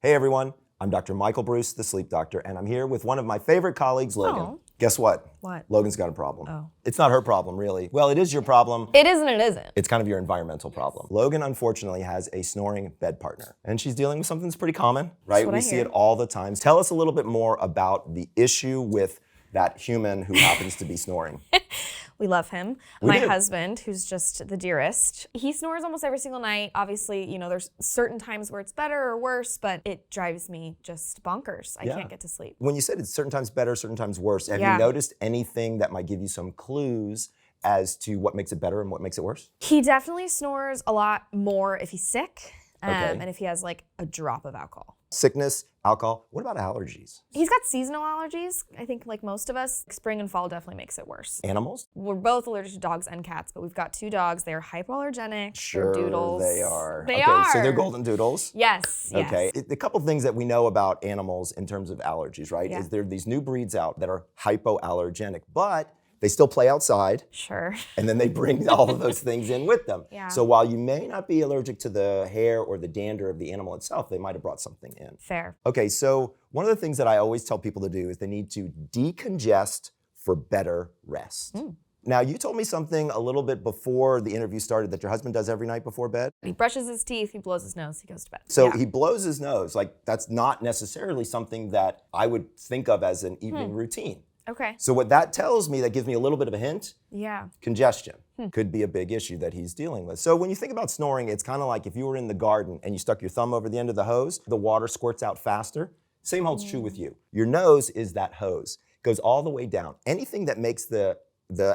Hey everyone, I'm Dr. Michael Breus, the sleep doctor, and I'm here with one of my favorite colleagues, Logan. Oh. Guess what? What? Logan's got a problem. Oh. It's not her problem, really. Well, it is your problem. It is and it isn't. It's kind of your environmental problem. Logan, unfortunately, has a snoring bed partner, and she's dealing with something that's pretty common, right? what We I see hear. it all the time. Tell us a little bit more about the issue with that human who happens to be snoring. We love him. We My do. husband, who's just the dearest, he snores almost every single night. Obviously, there's certain times where it's better or worse, but it drives me just bonkers. I can't get to sleep. When you said it's certain times better, certain times worse, have Yeah. you noticed anything that might give you some clues as to what makes it better and what makes it worse? He definitely snores a lot more if he's sick Okay. and if he has like a drop of alcohol. Sickness, alcohol, what about allergies? He's got seasonal allergies. I think like most of us, spring and fall definitely makes it worse. Animals? We're both allergic to dogs and cats, but we've got 2 dogs. They are hypoallergenic. Sure, They're doodles. they are. They okay, are. so they're golden doodles. Yes. Okay, a couple things that we know about animals in terms of allergies, right? Yeah. Is there are these new breeds out that are hypoallergenic, but they still play outside, Sure. and then they bring all of those things in with them. Yeah. So while you may not be allergic to the hair or the dander of the animal itself, they might have brought something in. Fair. Okay, so one of the things that I always tell people to do is they need to decongest for better rest. Now, you told me something a little bit before the interview started that your husband does every night before bed. He brushes his teeth, he blows his nose, he goes to bed. So Yeah. he blows his nose. Like, that's not necessarily something that I would think of as an evening routine. Okay. So what that tells me, that gives me a little bit of a hint, Yeah. congestion could be a big issue that he's dealing with. So when you think about snoring, it's kind of like if you were in the garden and you stuck your thumb over the end of the hose, the water squirts out faster. Same holds true with you. Your nose is that hose. It goes all the way down. Anything that makes the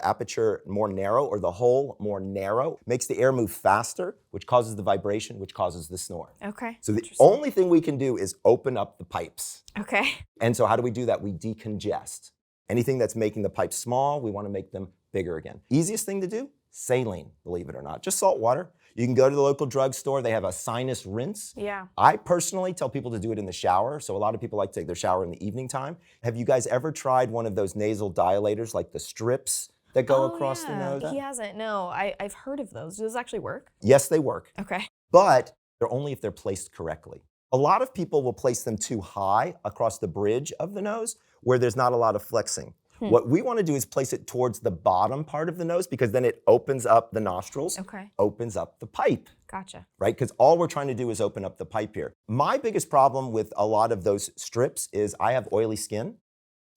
aperture more narrow or the hole more narrow makes the air move faster, which causes the vibration, which causes the snore. Okay. So the Interesting. only thing we can do is open up the pipes. Okay. And so how do we do that? We decongest. Anything that's making the pipes small, we want to make them bigger again. Easiest thing to do? Saline, believe it or not. Just salt water. You can go to the local drugstore. They have a sinus rinse. Yeah. I personally tell people to do it in the shower. So a lot of people like to take their shower in the evening time. Have you guys ever tried one of those nasal dilators, like the strips that go across the nose? He hasn't. No, I've heard of those. Do those actually work? Yes, they work. Okay. But they're only if they're placed correctly. A lot of people will place them too high across the bridge of the nose where there's not a lot of flexing. What we want to do is place it towards the bottom part of the nose because then it opens up the nostrils, Okay. opens up the pipe, Gotcha. right? Because all we're trying to do is open up the pipe here. My biggest problem with a lot of those strips is I have oily skin,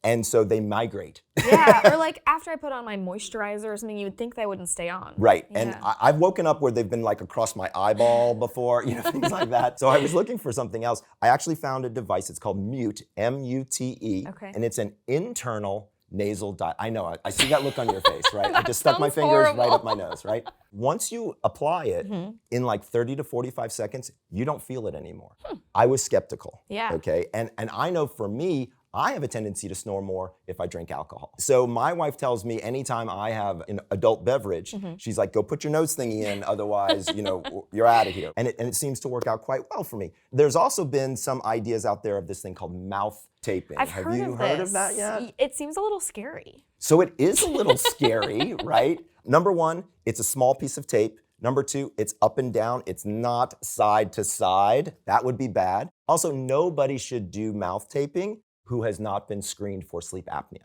and so they migrate. Yeah. Or like after I put on my moisturizer or something, you would think they wouldn't stay on. Right, and Yeah. I've woken up where they've been like across my eyeball before, things like that. So I was looking for something else. I actually found a device, it's called Mute, M-U-T-E, Okay. and it's an internal nasal I know, I see that look on your face, right? I That just stuck my sounds fingers right horrible. up my nose, right? Once you apply it, in like 30 to 45 seconds, you don't feel it anymore. I was skeptical, Yeah. okay? And I know for me, I have a tendency to snore more if I drink alcohol. So my wife tells me anytime I have an adult beverage, she's like, go put your nose thingy in, otherwise, you're out of here. And it seems to work out quite well for me. There's also been some ideas out there of this thing called mouth taping. I've Have heard you of heard this. of that yet? It seems a little scary. So it is a little scary, right? Number one, it's a small piece of tape. Number two, it's up and down. It's not side to side. That would be bad. Also, nobody should do mouth taping who has not been screened for sleep apnea.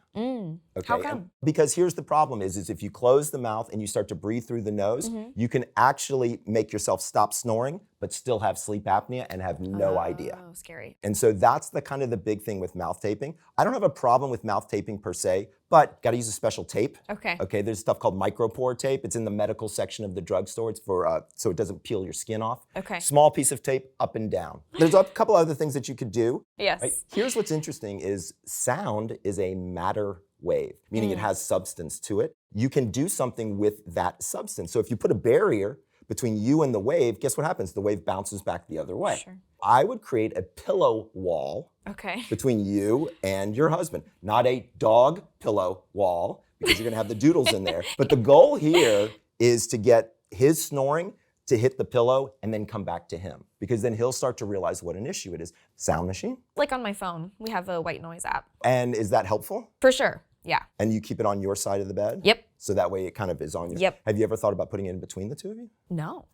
Okay? How come? Because here's the problem is if you close the mouth and you start to breathe through the nose, you can actually make yourself stop snoring, but still have sleep apnea and have no idea. Oh, scary. And so that's the kind of the big thing with mouth taping. I don't have a problem with mouth taping per se, but gotta use a special tape. Okay. Okay, there's stuff called micropore tape. It's in the medical section of the drugstore. It's for so it doesn't peel your skin off. Okay. Small piece of tape up and down. There's a couple other things that you could do. Yes. Right? Here's what's interesting is sound is a matter wave, meaning it has substance to it. You can do something with that substance. So if you put a barrier between you and the wave, guess what happens? The wave bounces back the other way. Sure. I would create a pillow wall Okay. between you and your husband. Not a dog pillow wall, because you're gonna have the doodles in there. But the goal here is to get his snoring to hit the pillow and then come back to him, because then he'll start to realize what an issue it is. Sound machine? Like on my phone, we have a white noise app. And is that helpful? For sure. Yeah. And you keep it on your side of the bed? Yep. So that way it kind of is on your. Yep. Have you ever thought about putting it in between the two of you? No.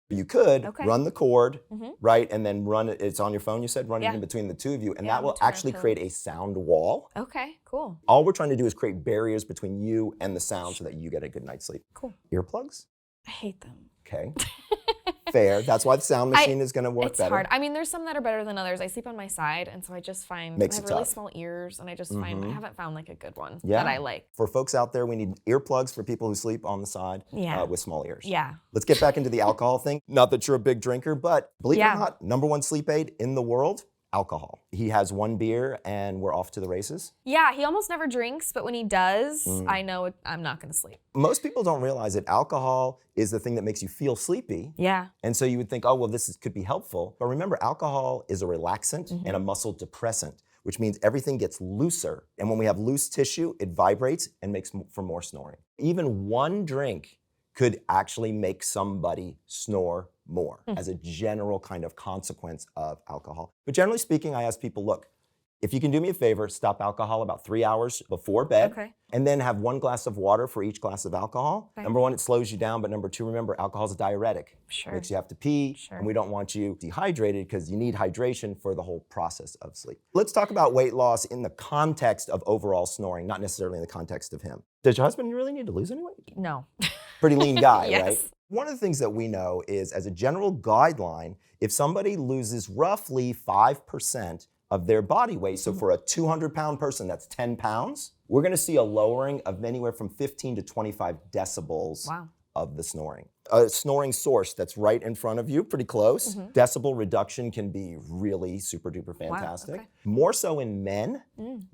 You could Okay. run the cord, right, and then run it. It's on your phone, you said? Run it Yeah. in between the two of you, and Yeah, that will between our actually pillows. create a sound wall. Okay, cool. All we're trying to do is create barriers between you and the sound so that you get a good night's sleep. Cool. Earplugs? I hate them. Okay. Fair. That's why the sound machine is going to work It's better. hard. I mean, there's some that are better than others. I sleep on my side, and so I just find Makes I have it really tough. small ears, and I just find I haven't found like a good one Yeah. that I like. For folks out there, we need earplugs for people who sleep on the side with small ears. Yeah. Let's get back into the alcohol thing. Not that you're a big drinker, but believe it or not, #1 sleep aid in the world, alcohol. He has one beer and we're off to the races. Yeah, he almost never drinks, but when he does, I know I'm not going to sleep. Most people don't realize that alcohol is the thing that makes you feel sleepy. Yeah. And so you would think, oh, well, could be helpful. But remember, alcohol is a relaxant and a muscle depressant, which means everything gets looser. And when we have loose tissue, it vibrates and makes for more snoring. Even one drink could actually make somebody snore more as a general kind of consequence of alcohol. But generally speaking, I ask people, look, if you can do me a favor, stop alcohol about 3 hours before bed, and then have 1 glass of water for each glass of alcohol. Okay. Number 1, it slows you down, but number 2, remember, alcohol is a diuretic. Sure. Makes you have to pee, Sure. and we don't want you dehydrated because you need hydration for the whole process of sleep. Let's talk about weight loss in the context of overall snoring, not necessarily in the context of him. Does your husband really need to lose any weight? No. Pretty lean guy, Yes. right? One of the things that we know is, as a general guideline, if somebody loses roughly 5% of their body weight, so for a 200-pound person, that's 10 pounds, we're gonna see a lowering of anywhere from 15 to 25 decibels of the snoring. A snoring source that's right in front of you, pretty close. Decibel reduction can be really super duper fantastic. okay. More so in men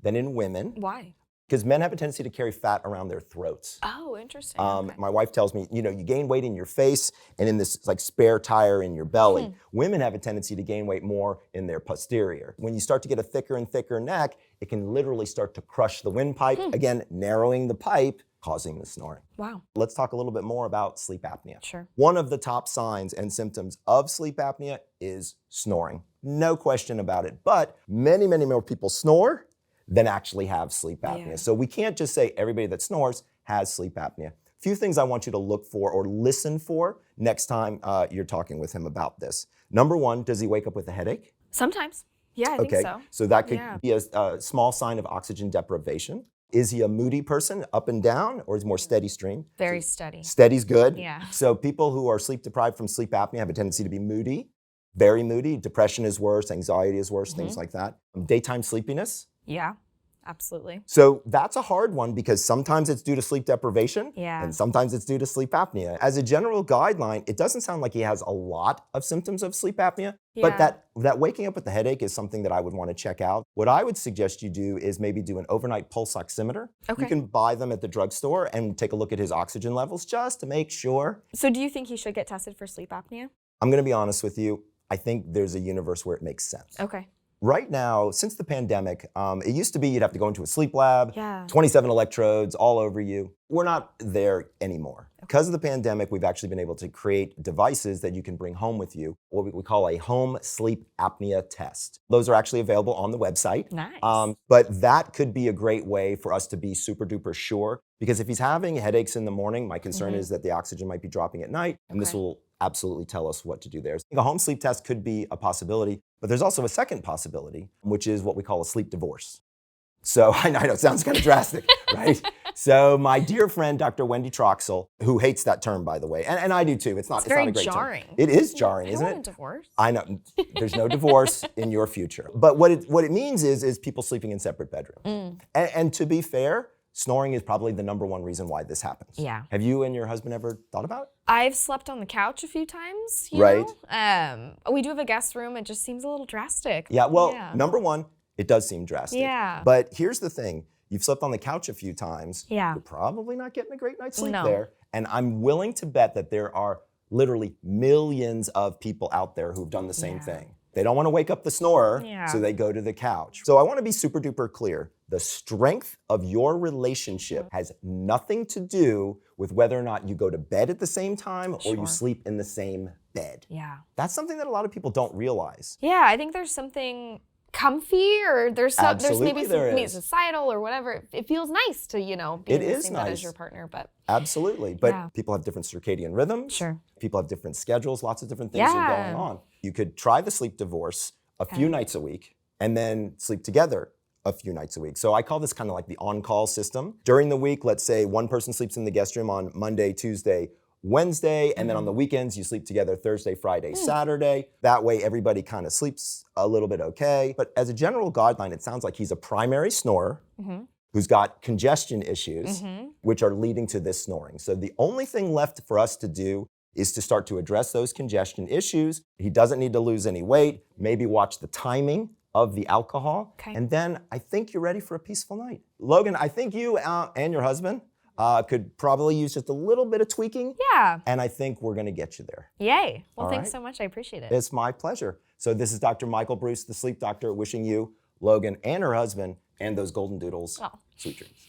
than in women, Why? because men have a tendency to carry fat around their throats. Oh, interesting. Okay. My wife tells me, you gain weight in your face and in this like spare tire in your belly. Women have a tendency to gain weight more in their posterior. When you start to get a thicker and thicker neck, it can literally start to crush the windpipe, again, narrowing the pipe, causing the snoring. Wow. Let's talk a little bit more about sleep apnea. Sure. One of the top signs and symptoms of sleep apnea is snoring. No question about it. But many, many more people snore than actually have sleep apnea. Yeah. So we can't just say everybody that snores has sleep apnea. A few things I want you to look for or listen for next time you're talking with him about this. Number 1, does he wake up with a headache? Sometimes. Yeah, I think so. So that could Yeah. be a small sign of oxygen deprivation. Is he a moody person, up and down, or is he more steady stream? Very steady. Steady's good. Yeah. So people who are sleep deprived from sleep apnea have a tendency to be moody, very moody. Depression is worse, anxiety is worse, things like that. Daytime sleepiness. Yeah, absolutely. So that's a hard one because sometimes it's due to sleep deprivation and sometimes it's due to sleep apnea. As a general guideline, it doesn't sound like he has a lot of symptoms of sleep apnea, but that waking up with the headache is something that I would want to check out. What I would suggest you do is maybe do an overnight pulse oximeter. Okay. You can buy them at the drugstore and take a look at his oxygen levels just to make sure. So do you think he should get tested for sleep apnea? I'm going to be honest with you. I think there's a universe where it makes sense. Okay. Right now, since the pandemic, it used to be you'd have to go into a sleep lab, Yeah. 27 electrodes all over you. We're not there anymore. Because of the pandemic, we've actually been able to create devices that you can bring home with you, what we call a home sleep apnea test. Those are actually available on the website. Nice. But that could be a great way for us to be super duper sure, because if he's having headaches in the morning, my concern is that the oxygen might be dropping at night, and this will absolutely tell us what to do there. A home sleep test could be a possibility, but there's also a second possibility, which is what we call a sleep divorce. So I know it sounds kind of drastic, right? So my dear friend, Dr. Wendy Troxel, who hates that term, by the way, and I do too. It's not a great jarring. term. It is jarring, isn't I it? want a divorce. I know. There's no divorce in your future. But what it means is people sleeping in separate bedrooms. And to be fair, snoring is probably the #1 reason why this happens. Yeah. Have you and your husband ever thought about it? I've slept on the couch a few times, you Right. know? We do have a guest room. It just seems a little drastic. Yeah, well, #1, it does seem drastic. Yeah. But here's the thing. You've slept on the couch a few times. Yeah. You're probably not getting a great night's sleep No. there. And I'm willing to bet that there are literally millions of people out there who've done the same thing. They don't want to wake up the snorer, so they go to the couch. So I want to be super duper clear. The strength of your relationship has nothing to do with whether or not you go to bed at the same time or you sleep in the same bed. Yeah. That's something that a lot of people don't realize. Yeah, I think there's something comfy, or there's maybe Absolutely something is. societal or whatever. It feels nice to, be It in the is same bed as nice. your partner, but Absolutely. But Yeah. people have different circadian rhythms. Sure. People have different schedules. Lots of different things are going Yeah. on. You could try the sleep divorce a few nights a week and then sleep together a few nights a week. So I call this kind of like the on-call system. During the week, let's say one person sleeps in the guest room on Monday, Tuesday, Wednesday, and then on the weekends you sleep together Thursday, Friday, Saturday. That way everybody kind of sleeps a little bit okay. But as a general guideline, it sounds like he's a primary snorer who's got congestion issues, which are leading to this snoring. So the only thing left for us to do is to start to address those congestion issues. He doesn't need to lose any weight, maybe watch the timing of the alcohol, and then I think you're ready for a peaceful night. Logan, I think you and your husband could probably use just a little bit of tweaking, Yeah. and I think we're gonna get you there. Yay. Well, All thanks right. so much. I appreciate it. It's my pleasure. So this is Dr. Michael Breus, the sleep doctor, wishing you, Logan, and her husband, and those golden doodles Oh. sweet dreams.